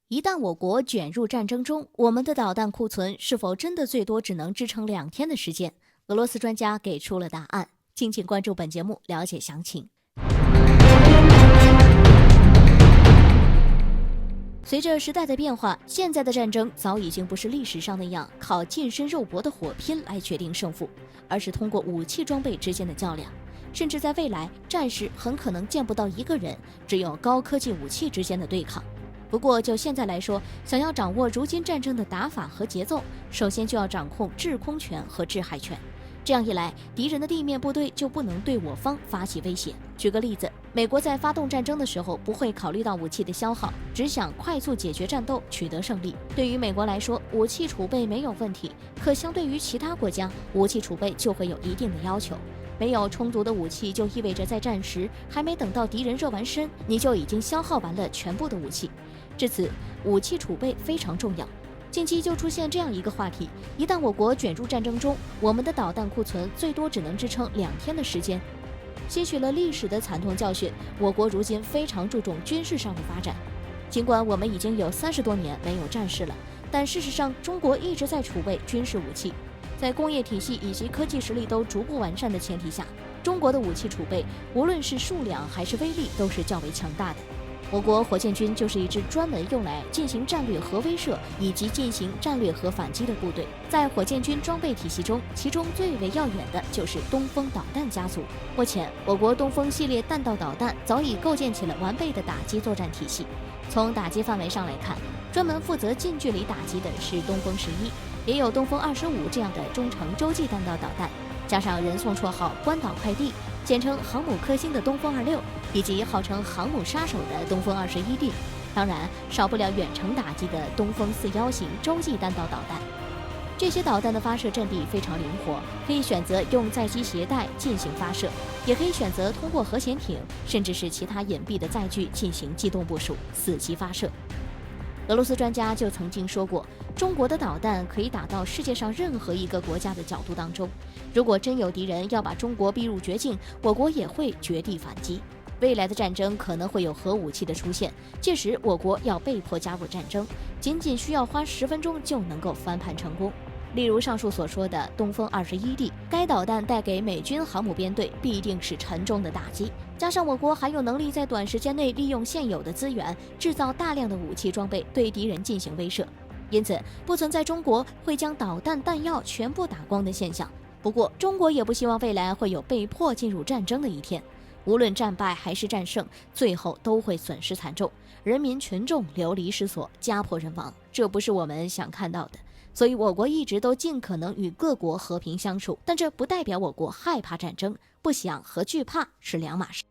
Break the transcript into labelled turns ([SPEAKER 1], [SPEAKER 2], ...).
[SPEAKER 1] 一旦我国卷入战争中，我们的导弹库存是否真的最多只能支撑2天的时间？俄罗斯专家给出了答案，敬请关注本节目了解详情。随着时代的变化，现在的战争早已经不是历史上那样靠近身肉搏的火拼来决定胜负，而是通过武器装备之间的较量。甚至在未来，战事很可能见不到一个人，只有高科技武器之间的对抗。不过就现在来说，想要掌握如今战争的打法和节奏，首先就要掌控制空权和制海权。这样一来，敌人的地面部队就不能对我方发起威胁。举个例子，美国在发动战争的时候不会考虑到武器的消耗，只想快速解决战斗，取得胜利。对于美国来说，武器储备没有问题，可相对于其他国家，武器储备就会有一定的要求。没有充足的武器，就意味着在战时还没等到敌人热完身，你就已经消耗完了全部的武器。至此，武器储备非常重要。近期就出现这样一个话题：一旦我国卷入战争中，我们的导弹库存最多只能支撑2天的时间。吸取了历史的惨痛教训，我国如今非常注重军事上的发展。尽管我们已经有30多年没有战事了，但事实上中国一直在储备军事武器。在工业体系以及科技实力都逐步完善的前提下，中国的武器储备无论是数量还是威力都是较为强大的。我国火箭军就是一支专门用来进行战略核威慑以及进行战略核反击的部队。在火箭军装备体系中，其中最为耀眼的就是东风导弹家族。目前，我国东风系列弹道导弹早已构建起了完备的打击作战体系。从打击范围上来看，专门负责近距离打击的是东风11，也有东风25这样的中程洲际弹道导弹，加上人送绰号关岛快递，简称航母克星的东风26，以及号称航母杀手的东风21D，当然少不了远程打击的东风41型洲际弹道导弹。这些导弹的发射阵地非常灵活，可以选择用载机携带进行发射，也可以选择通过核潜艇甚至是其他隐蔽的载具进行机动部署，伺机发射。俄罗斯专家就曾经说过，中国的导弹可以打到世界上任何一个国家的角度当中。如果真有敌人要把中国逼入绝境，我国也会绝地反击。未来的战争可能会有核武器的出现，届时我国要被迫加入战争，仅需要花10分钟就能够翻盘成功。例如上述所说的东风21D，该导弹带给美军航母编队必定是沉重的打击。加上我国还有能力在短时间内利用现有的资源，制造大量的武器装备对敌人进行威慑，因此不存在中国会将导弹弹药全部打光的现象。不过，中国也不希望未来会有被迫进入战争的一天。无论战败还是战胜，最后都会损失惨重，人民群众流离失所，家破人亡，这不是我们想看到的。所以我国一直都尽可能与各国和平相处，但这不代表我国害怕战争，不想和惧怕是两码事。